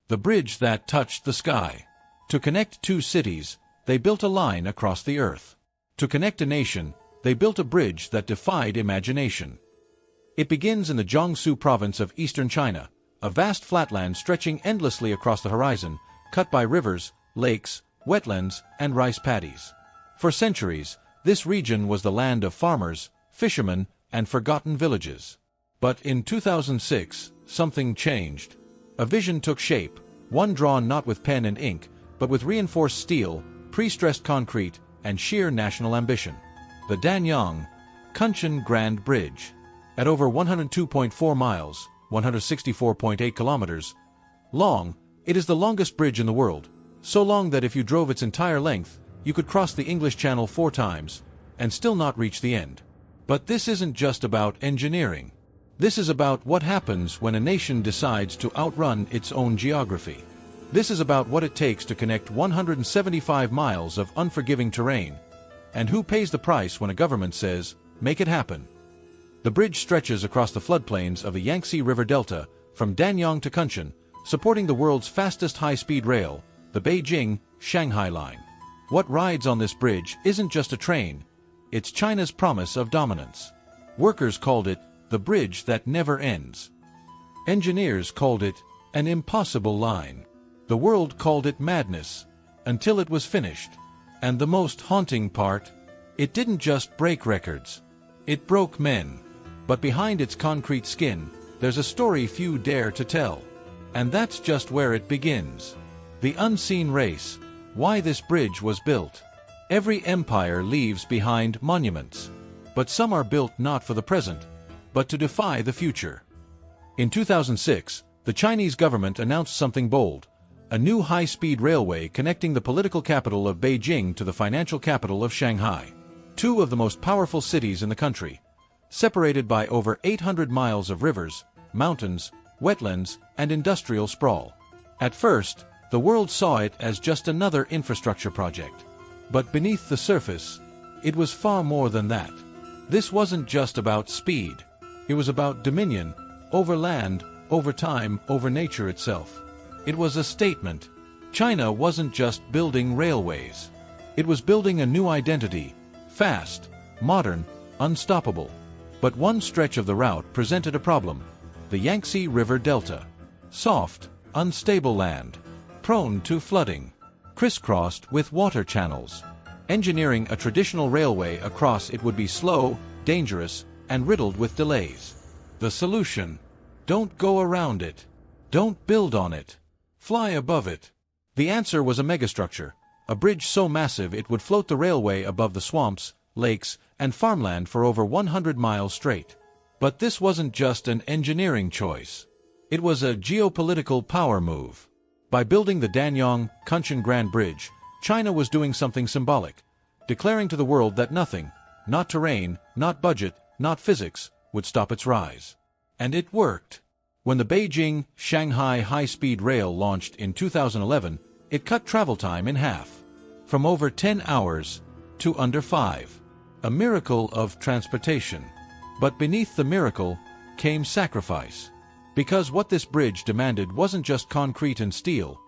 the bridge that touched the sky. To connect two cities, they built a line across the earth. To connect a nation, they built a bridge that defied imagination. It begins in the Jiangsu province of eastern China, a vast flatland stretching endlessly across the horizon, cut by rivers, lakes, wetlands, and rice paddies. For centuries, this region was the land of farmers, fishermen, and forgotten villages. But in 2006, something changed. A vision took shape, one drawn not with pen and ink, but with reinforced steel, pre-stressed concrete, and sheer national ambition. The Danyang, Kunshan Grand Bridge. At over 102.4 miles, 164.8 kilometers, long, it is the longest bridge in the world, so long that if you drove its entire length, you could cross the English Channel 4 times, and still not reach the end. But this isn't just about engineering. This is about what happens when a nation decides to outrun its own geography. This is about what it takes to connect 175 miles of unforgiving terrain, and who pays the price when a government says, "Make it happen." The bridge stretches across the floodplains of the Yangtze River Delta, from Danyang to Kunshan, supporting the world's fastest high-speed rail, the Beijing-Shanghai line. What rides on this bridge isn't just a train, it's China's promise of dominance. Workers called it the bridge that never ends. Engineers called it an impossible line. The world called it madness, until it was finished. And the most haunting part, it didn't just break records, it broke men. But behind its concrete skin, there's a story few dare to tell. And that's just where it begins. The unseen race, why this bridge was built. Every empire leaves behind monuments. But some are built not for the present, but to defy the future. In 2006, the Chinese government announced something bold, a new high-speed railway connecting the political capital of Beijing to the financial capital of Shanghai, two of the most powerful cities in the country, separated by over 800 miles of rivers, mountains, wetlands, and industrial sprawl. At first, the world saw it as just another infrastructure project. But beneath the surface, it was far more than that. This wasn't just about speed. It was about dominion, over land, over time, over nature itself. It was a statement. China wasn't just building railways. It was building a new identity, fast, modern, unstoppable. But one stretch of the route presented a problem. The Yangtze River Delta. Soft, unstable land, prone to flooding, crisscrossed with water channels. Engineering a traditional railway across it would be slow, dangerous, and riddled with delays. The solution: don't go around it. Don't build on it. Fly above it. The answer was a megastructure, a bridge so massive it would float the railway above the swamps, lakes, and farmland for over 100 miles straight. But this wasn't just an engineering choice. It was a geopolitical power move. By building the Danyang, Kunshan Grand Bridge, China was doing something symbolic, declaring to the world that nothing, not terrain, not budget, not physics, would stop its rise. And it worked. When the Beijing-Shanghai high-speed rail launched in 2011, it cut travel time in half, from over 10 hours to under 5. A miracle of transportation. But beneath the miracle came sacrifice. Because what this bridge demanded wasn't just concrete and steel,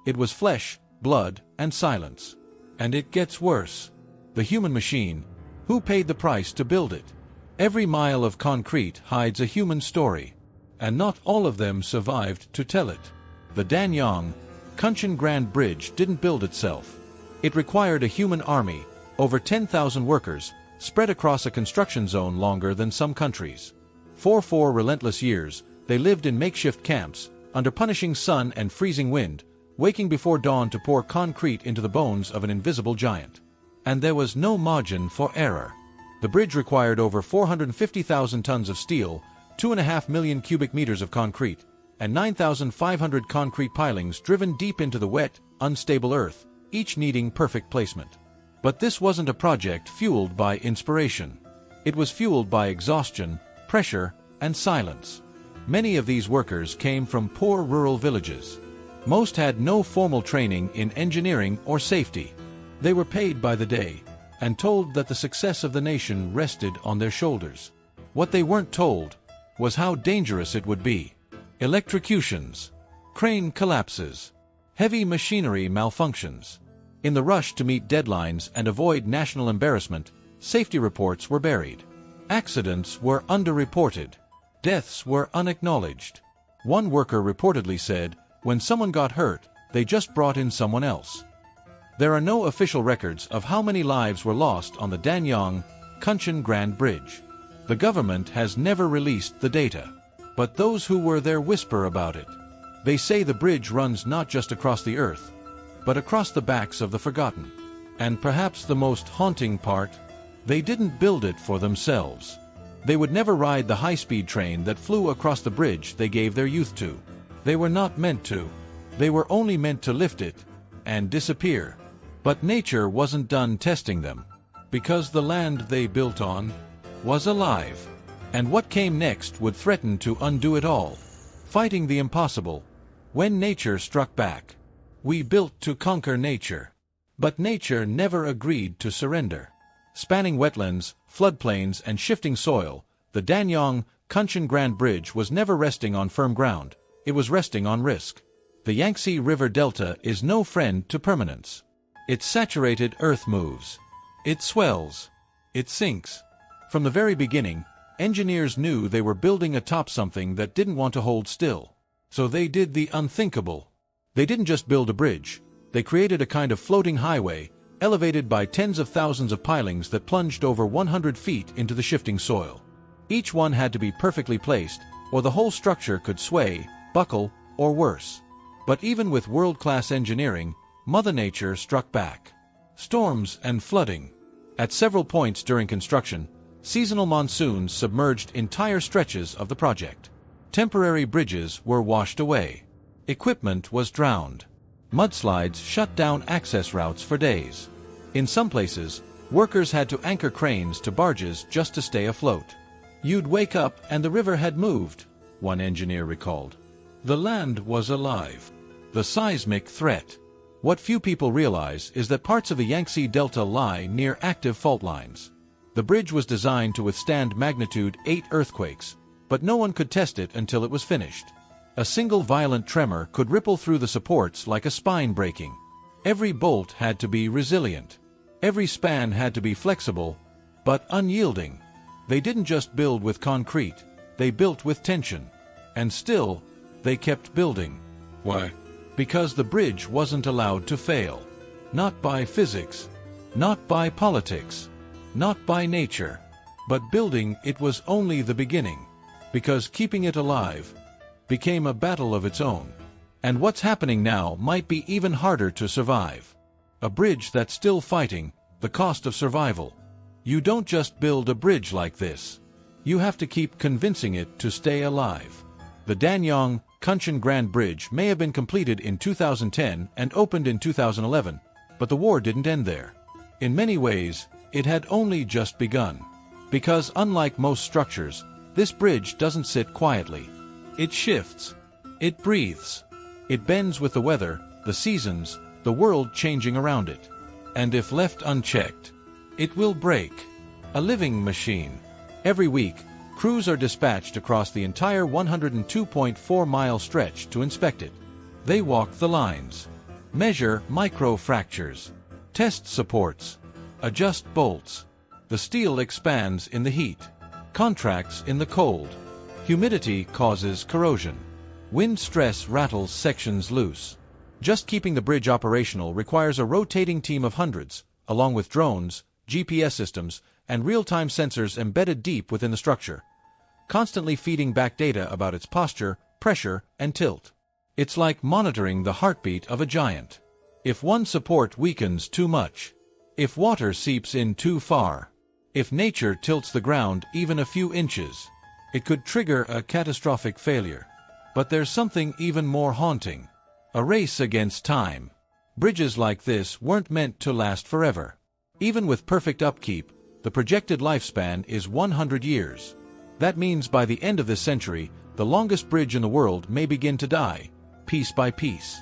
it was flesh, blood, and silence. And it gets worse. The human machine, who paid the price to build it? Every mile of concrete hides a human story, and not all of them survived to tell it. The Danyang, Kunshan Grand Bridge didn't build itself. It required a human army, over 10,000 workers, spread across a construction zone longer than some countries. For 4 relentless years, they lived in makeshift camps, under punishing sun and freezing wind, waking before dawn to pour concrete into the bones of an invisible giant. And there was no margin for error. The bridge required over 450,000 tons of steel, 2.5 million cubic meters of concrete, and 9,500 concrete pilings driven deep into the wet, unstable earth, each needing perfect placement. But this wasn't a project fueled by inspiration. It was fueled by exhaustion, pressure, and silence. Many of these workers came from poor rural villages. Most had no formal training in engineering or safety. They were paid by the day, and told that the success of the nation rested on their shoulders. What they weren't told was how dangerous it would be. Electrocutions, Crane collapses. Heavy machinery malfunctions. In the rush to meet deadlines and avoid national embarrassment, safety reports were buried. Accidents were underreported. Deaths were unacknowledged. One worker reportedly said, when someone got hurt, they just brought in someone else. There are no official records of how many lives were lost on the Danyang, Kunshan Grand Bridge. The government has never released the data. But those who were there whisper about it. They say the bridge runs not just across the earth, but across the backs of the forgotten. And perhaps the most haunting part, they didn't build it for themselves. They would never ride the high-speed train that flew across the bridge they gave their youth to. They were not meant to. They were only meant to lift it and disappear. But nature wasn't done testing them, because the land they built on was alive. And what came next would threaten to undo it all. Fighting the impossible. When nature struck back. We built to conquer nature. But nature never agreed to surrender. Spanning wetlands, floodplains, and shifting soil, the Danyang, Kunshan Grand Bridge was never resting on firm ground. It was resting on risk. The Yangtze River Delta is no friend to permanence. Its saturated earth moves. It swells. It sinks. From the very beginning, engineers knew they were building atop something that didn't want to hold still. So they did the unthinkable. They didn't just build a bridge. They created a kind of floating highway, elevated by tens of thousands of pilings that plunged over 100 feet into the shifting soil. Each one had to be perfectly placed, or the whole structure could sway, buckle, or worse. But even with world-class engineering, Mother Nature struck back. Storms and flooding. At several points during construction, seasonal monsoons submerged entire stretches of the project. Temporary bridges were washed away. Equipment was drowned. Mudslides shut down access routes for days. In some places, workers had to anchor cranes to barges just to stay afloat. You'd wake up and the river had moved, one engineer recalled. The land was alive. The seismic threat. What few people realize is that parts of the Yangtze Delta lie near active fault lines. The bridge was designed to withstand magnitude 8 earthquakes, but no one could test it until it was finished. A single violent tremor could ripple through the supports like a spine breaking. Every bolt had to be resilient. Every span had to be flexible, but unyielding. They didn't just build with concrete, they built with tension. And still, they kept building. Why? Because the bridge wasn't allowed to fail. Not by physics, not by politics, not by nature. But building it was only the beginning. Because keeping it alive became a battle of its own. And what's happening now might be even harder to survive. A bridge that's still fighting the cost of survival. You don't just build a bridge like this. You have to keep convincing it to stay alive. The Danyang, Kunshan Grand Bridge may have been completed in 2010 and opened in 2011, but the war didn't end there. In many ways, it had only just begun. Because unlike most structures, this bridge doesn't sit quietly. It shifts. It breathes. It bends with the weather, the seasons, the world changing around it. And if left unchecked, it will break. A living machine. Every week, crews are dispatched across the entire 102.4-mile stretch to inspect it. They walk the lines, measure micro-fractures, test supports, adjust bolts. The steel expands in the heat, contracts in the cold. Humidity causes corrosion. Wind stress rattles sections loose. Just keeping the bridge operational requires a rotating team of hundreds, along with drones, GPS systems, and real-time sensors embedded deep within the structure, constantly feeding back data about its posture, pressure, and tilt. It's like monitoring the heartbeat of a giant. If one support weakens too much, if water seeps in too far, if nature tilts the ground even a few inches, it could trigger a catastrophic failure. But there's something even more haunting. A race against time. Bridges like this weren't meant to last forever. Even with perfect upkeep, the projected lifespan is 100 years. That means by the end of this century, the longest bridge in the world may begin to die, piece by piece.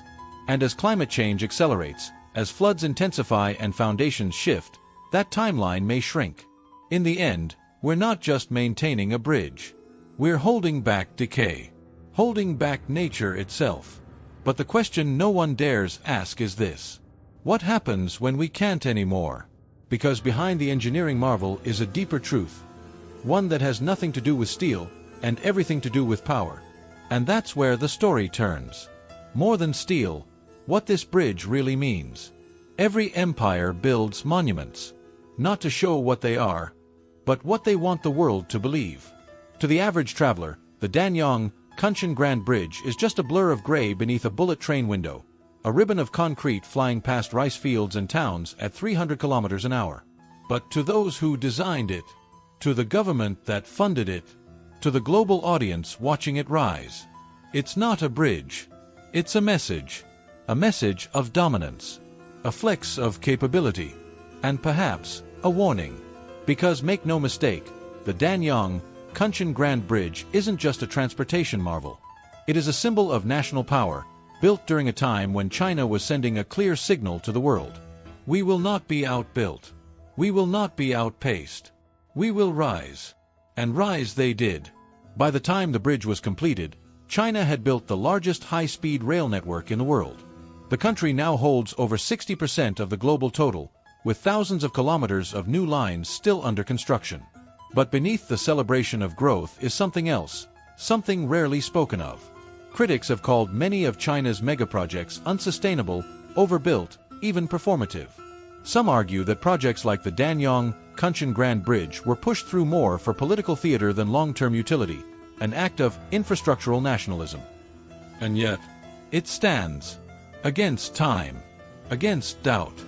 And as climate change accelerates, as floods intensify and foundations shift, that timeline may shrink. In the end, we're not just maintaining a bridge. We're holding back decay. Holding back nature itself. But the question no one dares ask is this: what happens when we can't anymore? Because behind the engineering marvel is a deeper truth, one that has nothing to do with steel and everything to do with power. And that's where the story turns. More than steel, what this bridge really means. Every empire builds monuments, not to show what they are, but what they want the world to believe. To the average traveler, the Danyang, Kunshan Grand Bridge is just a blur of gray beneath a bullet train window, a ribbon of concrete flying past rice fields and towns at 300 kilometers an hour. But to those who designed it, to the government that funded it, to the global audience watching it rise, it's not a bridge. It's a message of dominance, a flex of capability, and perhaps a warning. Because make no mistake, the Danyang, Kunshan Grand Bridge isn't just a transportation marvel. It is a symbol of national power, built during a time when China was sending a clear signal to the world. We will not be outbuilt. We will not be outpaced. We will rise. And rise they did. By the time the bridge was completed, China had built the largest high-speed rail network in the world. The country now holds over 60% of the global total, with thousands of kilometers of new lines still under construction. But beneath the celebration of growth is something else, something rarely spoken of. Critics have called many of China's megaprojects unsustainable, overbuilt, even performative. Some argue that projects like the Danyang, Kunshan Grand Bridge were pushed through more for political theater than long-term utility, an act of infrastructural nationalism. And yet, it stands against time, against doubt,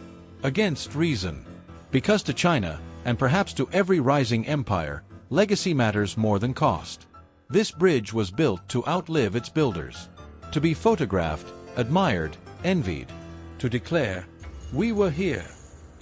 against reason. Because to China, and perhaps to every rising empire, legacy matters more than cost. This bridge was built to outlive its builders, to be photographed, admired, envied, to declare, "We were here,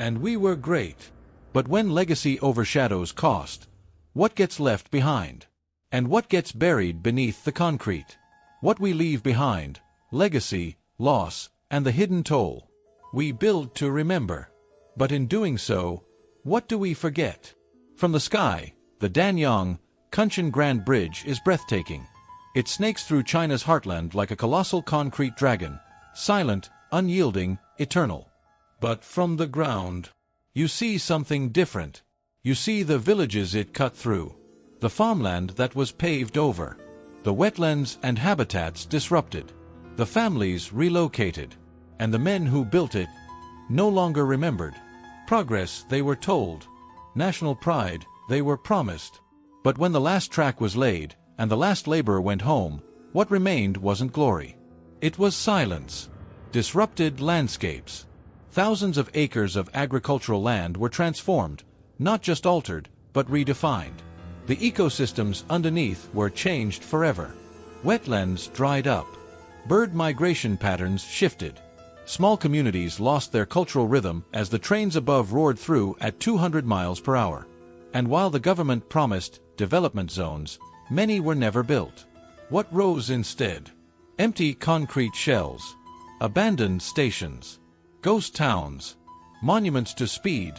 and we were great." But when legacy overshadows cost, what gets left behind? And what gets buried beneath the concrete? What we leave behind: legacy, loss, and the hidden toll. We build to remember. But in doing so, what do we forget? From the sky, the Danyang, Kunshan Grand Bridge is breathtaking. It snakes through China's heartland like a colossal concrete dragon, silent, unyielding, eternal. But from the ground, you see something different. You see the villages it cut through, the farmland that was paved over, the wetlands and habitats disrupted, the families relocated, and the men who built it no longer remembered. Progress, they were told. National pride, they were promised. But when the last track was laid, and the last laborer went home, what remained wasn't glory. It was silence. Disrupted landscapes. Thousands of acres of agricultural land were transformed, not just altered, but redefined. The ecosystems underneath were changed forever. Wetlands dried up. Bird migration patterns shifted. Small communities lost their cultural rhythm as the trains above roared through at 200 miles per hour. And while the government promised development zones, many were never built. What rose instead? Empty concrete shells, abandoned stations, ghost towns, monuments to speed,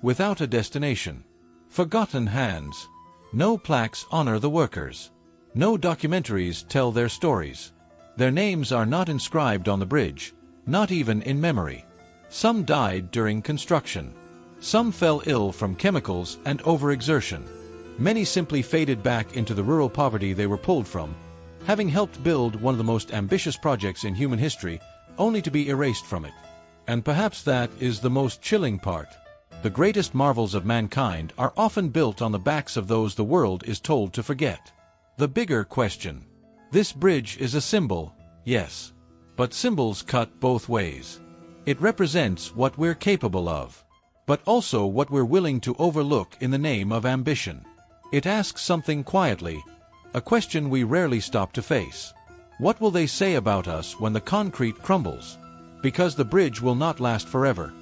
without a destination. Forgotten hands. No plaques honor the workers. No documentaries tell their stories. Their names are not inscribed on the bridge, not even in memory. Some died during construction. Some fell ill from chemicals and overexertion. Many simply faded back into the rural poverty they were pulled from, having helped build one of the most ambitious projects in human history, only to be erased from it. And perhaps that is the most chilling part. The greatest marvels of mankind are often built on the backs of those the world is told to forget. The bigger question. This bridge is a symbol, yes. But symbols cut both ways. It represents what we're capable of, but also what we're willing to overlook in the name of ambition. It asks something quietly, a question we rarely stop to face. What will they say about us when the concrete crumbles? Because the bridge will not last forever,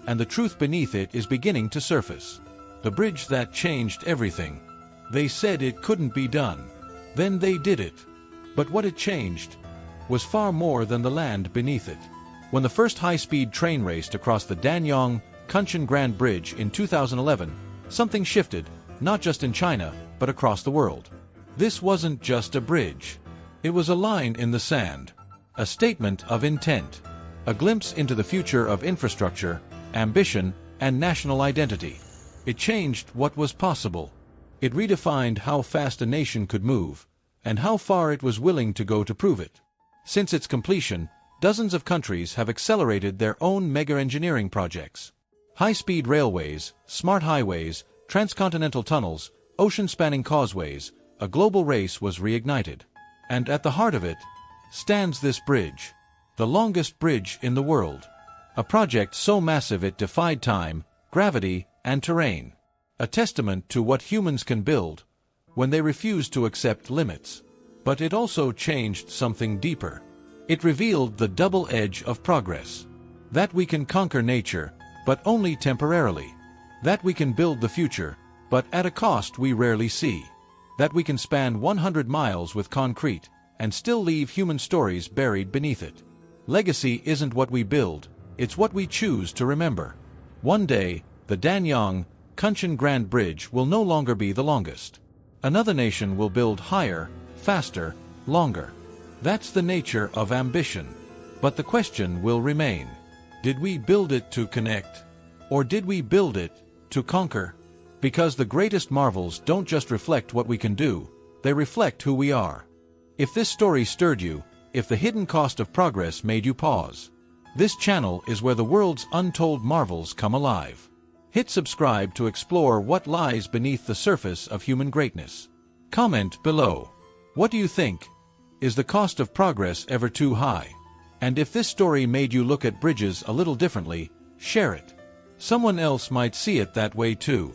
and the truth beneath it is beginning to surface. The bridge that changed everything. They said it couldn't be done. Then they did it. But what it changed was far more than the land beneath it. When the first high-speed train raced across the Danyang, Kunshan Grand Bridge in 2011, something shifted, not just in China, but across the world. This wasn't just a bridge. It was a line in the sand. A statement of intent. A glimpse into the future of infrastructure, ambition, and national identity. It changed what was possible. It redefined how fast a nation could move, and how far it was willing to go to prove it. Since its completion, dozens of countries have accelerated their own mega-engineering projects. High-speed railways, smart highways, transcontinental tunnels, ocean-spanning causeways, a global race was reignited. And at the heart of it stands this bridge, the longest bridge in the world. A project so massive it defied time, gravity, and terrain. A testament to what humans can build when they refuse to accept limits. But it also changed something deeper. It revealed the double edge of progress. That we can conquer nature, but only temporarily. That we can build the future, but at a cost we rarely see. That we can span 100 miles with concrete, and still leave human stories buried beneath it. Legacy isn't what we build, it's what we choose to remember. One day, the Danyang, Kunshan Grand Bridge will no longer be the longest. Another nation will build higher, faster, longer. That's the nature of ambition. But the question will remain. Did we build it to connect? Or did we build it to conquer? Because the greatest marvels don't just reflect what we can do, they reflect who we are. If this story stirred you, if the hidden cost of progress made you pause, this channel is where the world's untold marvels come alive. Hit subscribe to explore what lies beneath the surface of human greatness. Comment below. What do you think? Is the cost of progress ever too high? And if this story made you look at bridges a little differently, share it. Someone else might see it that way too.